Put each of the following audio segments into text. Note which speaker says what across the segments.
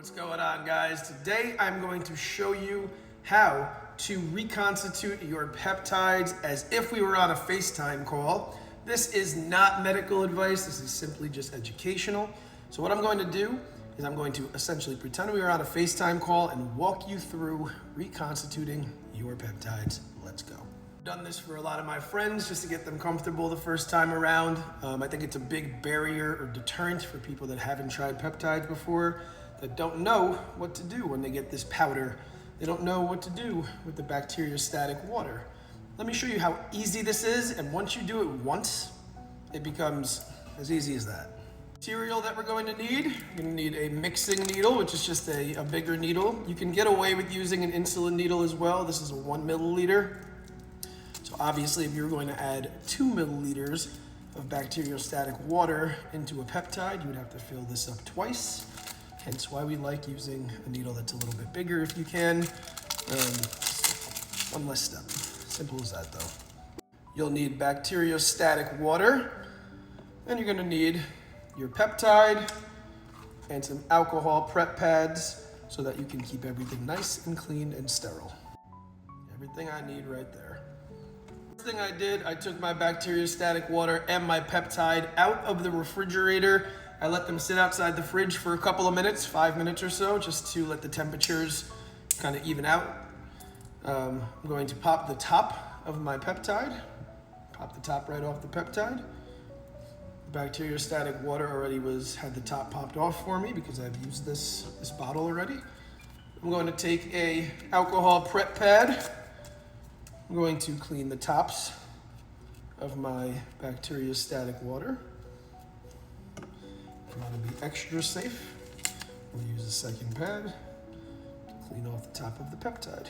Speaker 1: What's going on, guys? Today I'm going to show you how to reconstitute your peptides as if we were on a FaceTime call. This is not medical advice, this is simply just educational. So what I'm going to do is I'm going to essentially pretend we are on a FaceTime call and walk you through reconstituting your peptides. Let's go. I've done this for a lot of my friends just to get them comfortable the first time around. I think it's a big barrier or deterrent for people that haven't tried peptides before, that don't know what to do when they get this powder. They don't know what to do with the bacteriostatic water. Let me show you how easy this is, and once you do it once, it becomes as easy as that. Material that we're going to need, you're going to need a mixing needle, which is just a bigger needle. You can get away with using an insulin needle as well. This is a 1 milliliter. So obviously if you're going to add 2 milliliters of bacteriostatic water into a peptide, you would have to fill this up twice. Hence why we like using a needle that's a little bit bigger if you can. One less step. Simple as that though. You'll need bacteriostatic water, and you're gonna need your peptide and some alcohol prep pads so that you can keep everything nice and clean and sterile. Everything I need right there. First thing I did, I took my bacteriostatic water and my peptide out of the refrigerator. I let them sit outside the fridge for a couple of minutes, 5 minutes or so, just to let the temperatures kind of even out. I'm going to pop the top of my peptide, pop the top right off the peptide. The bacteriostatic water already had the top popped off for me because I've used this bottle already. I'm going to take a alcohol prep pad. I'm going to clean the tops of my bacteriostatic water. If you want to be extra safe, we'll use a second pad to clean off the top of the peptide.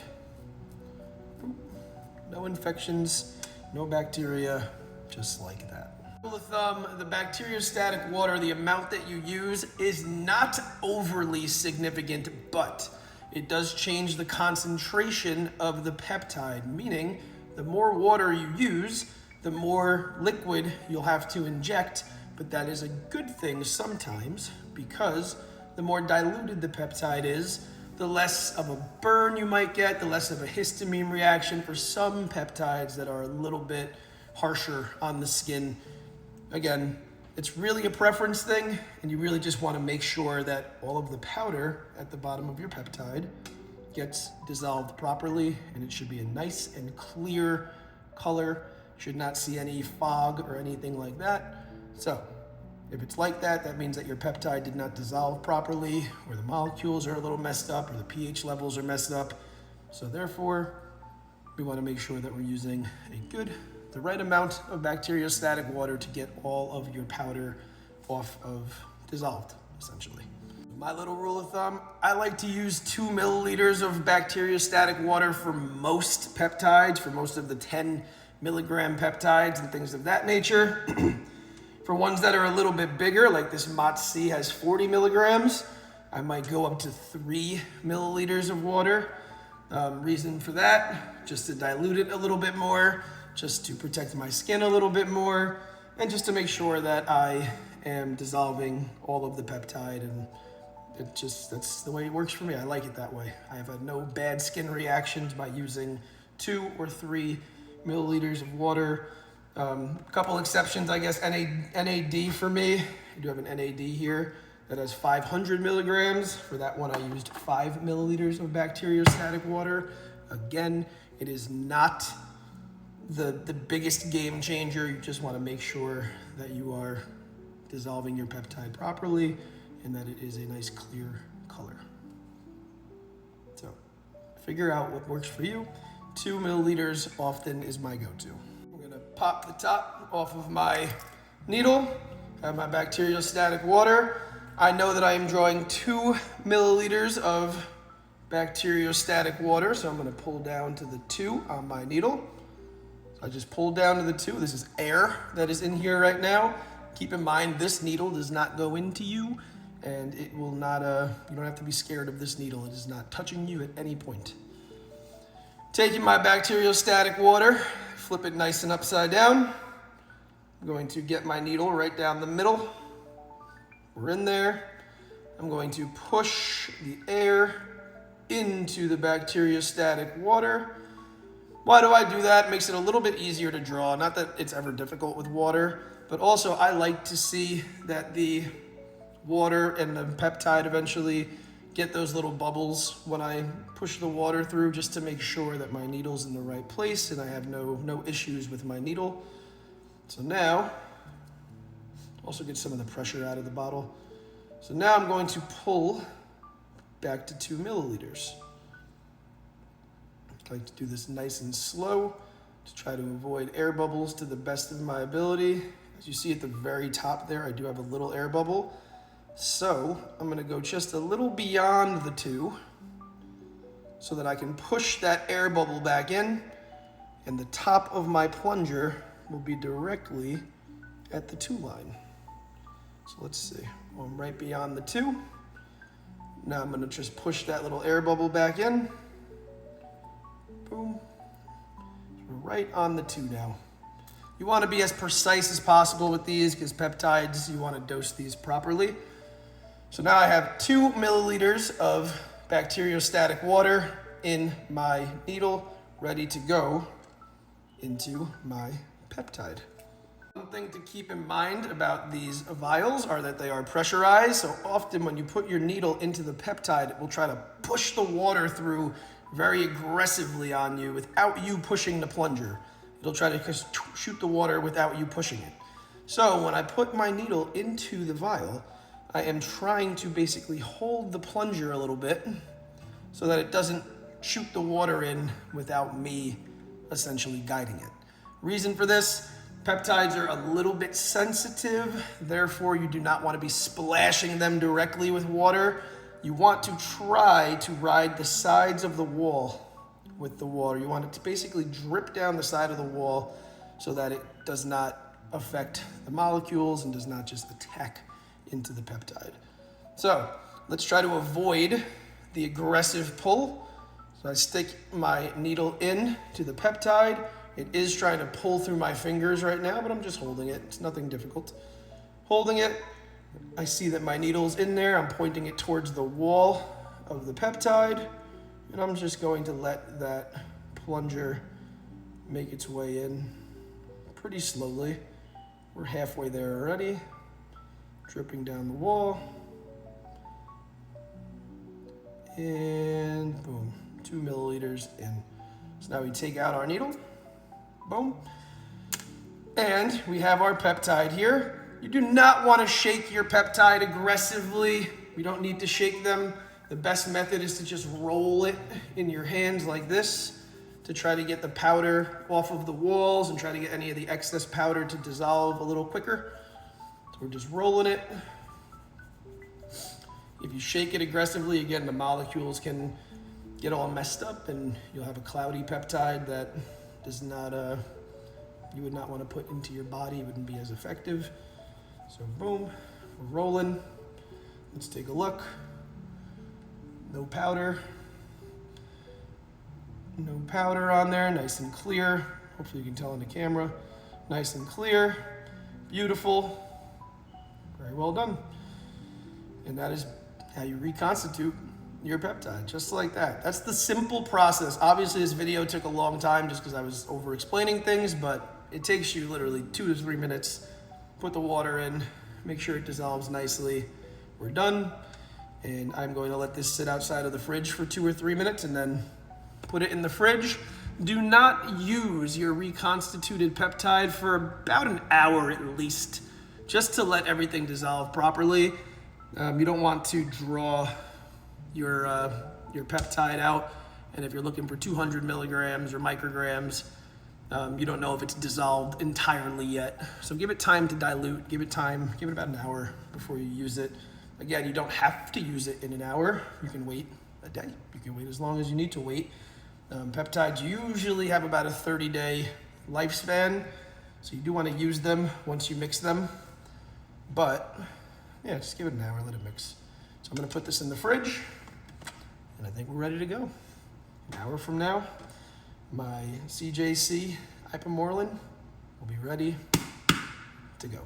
Speaker 1: No infections, no bacteria, just like that. Rule of thumb, the bacteriostatic water, the amount that you use is not overly significant, but it does change the concentration of the peptide, meaning the more water you use, the more liquid you'll have to inject. But that is a good thing sometimes, because the more diluted the peptide is, the less of a burn you might get, the less of a histamine reaction for some peptides that are a little bit harsher on the skin. Again, it's really a preference thing, and you really just want to make sure that all of the powder at the bottom of your peptide gets dissolved properly, and it should be a nice and clear color. You should not see any fog or anything like that. So, if it's like that, that means that your peptide did not dissolve properly, or the molecules are a little messed up, or the pH levels are messed up. So therefore, we want to make sure that we're using the right amount of bacteriostatic water to get all of your powder off of dissolved, essentially. My little rule of thumb, I like to use 2 milliliters of bacteriostatic water for most peptides, for most of the 10 milligram peptides and things of that nature. For ones that are a little bit bigger, like this MOTS-C has 40 milligrams, I might go up to 3 milliliters of water. Reason for that, just to dilute it a little bit more, just to protect my skin a little bit more, and just to make sure that I am dissolving all of the peptide, and that's the way it works for me. I like it that way. I have had no bad skin reactions by using 2 or 3 milliliters of water. Couple exceptions, I guess. NAD for me. I do have an NAD here that has 500 milligrams. For that one, I used 5 milliliters of bacteriostatic water. Again, it is not the biggest game changer. You just want to make sure that you are dissolving your peptide properly and that it is a nice clear color. So figure out what works for you. 2 milliliters often is my go-to. I'm gonna pop the top off of my needle, have my bacteriostatic water. I know that I am drawing 2 milliliters of bacteriostatic water, so I'm gonna pull down to the 2 on my needle. So I just pulled down to the 2. This is air that is in here right now. Keep in mind, this needle does not go into you, and it will not, you don't have to be scared of this needle. It is not touching you at any point. Taking my bacteriostatic water, flip it nice and upside down. I'm going to get my needle right down the middle. We're in there. I'm going to push the air into the bacteriostatic water. Why do I do that? It makes it a little bit easier to draw. Not that it's ever difficult with water, but also I like to see that the water and the peptide eventually get those little bubbles when I push the water through, just to make sure that my needle's in the right place and I have no issues with my needle. So now, also get some of the pressure out of the bottle. So now I'm going to pull back to 2 milliliters. I like to do this nice and slow to try to avoid air bubbles to the best of my ability. As you see at the very top there, I do have a little air bubble. So I'm gonna go just a little beyond the 2 so that I can push that air bubble back in, and the top of my plunger will be directly at the 2 line. So let's see, I'm right beyond the 2. Now I'm gonna just push that little air bubble back in. Boom. We're right on the 2 now. You want to be as precise as possible with these because peptides, you want to dose these properly. So now I have 2 milliliters of bacteriostatic water in my needle, ready to go into my peptide. One thing to keep in mind about these vials are that they are pressurized. So often when you put your needle into the peptide, it will try to push the water through very aggressively on you without you pushing the plunger. It'll try to just shoot the water without you pushing it. So when I put my needle into the vial, I am trying to basically hold the plunger a little bit so that it doesn't shoot the water in without me essentially guiding it. Reason for this, peptides are a little bit sensitive, therefore you do not want to be splashing them directly with water. You want to try to ride the sides of the wall with the water. You want it to basically drip down the side of the wall so that it does not affect the molecules and does not just attack into the peptide. So let's try to avoid the aggressive pull. So I stick my needle in to the peptide. It is trying to pull through my fingers right now, but I'm just holding it. It's nothing difficult. Holding it, I see that my needle's in there. I'm pointing it towards the wall of the peptide, and I'm just going to let that plunger make its way in pretty slowly. We're halfway there already. Dripping down the wall. And boom, 2 milliliters in. So now we take out our needle. Boom. And we have our peptide here. You do not want to shake your peptide aggressively. We don't need to shake them. The best method is to just roll it in your hands like this to try to get the powder off of the walls and try to get any of the excess powder to dissolve a little quicker. So we're just rolling it. If you shake it aggressively, again, the molecules can get all messed up and you'll have a cloudy peptide that does not, you would not want to put into your body. It wouldn't be as effective. So boom, we're rolling. Let's take a look. No powder. No powder on there, nice and clear. Hopefully you can tell on the camera. Nice and clear, beautiful, very well done. And that is how you reconstitute your peptide, just like that. That's the simple process. Obviously this video took a long time just because I was over explaining things, but it takes you literally 2 to 3 minutes. Put the water in, make sure it dissolves nicely. We're done. And I'm going to let this sit outside of the fridge for 2 or 3 minutes and then put it in the fridge. Do not use your reconstituted peptide for about an hour at least, just to let everything dissolve properly. You don't want to draw your peptide out, and if you're looking for 200 milligrams or micrograms, you don't know if it's dissolved entirely yet. So give it time to dilute, give it about an hour before you use it. Again, you don't have to use it in an hour. You can wait a day. You can wait as long as you need to wait. Peptides usually have about a 30-day lifespan, so you do want to use them once you mix them. But yeah, just give it an hour, let it mix. So I'm going to put this in the fridge, and I think we're ready to go. An hour from now, my CJC Ipamorelin will be ready to go.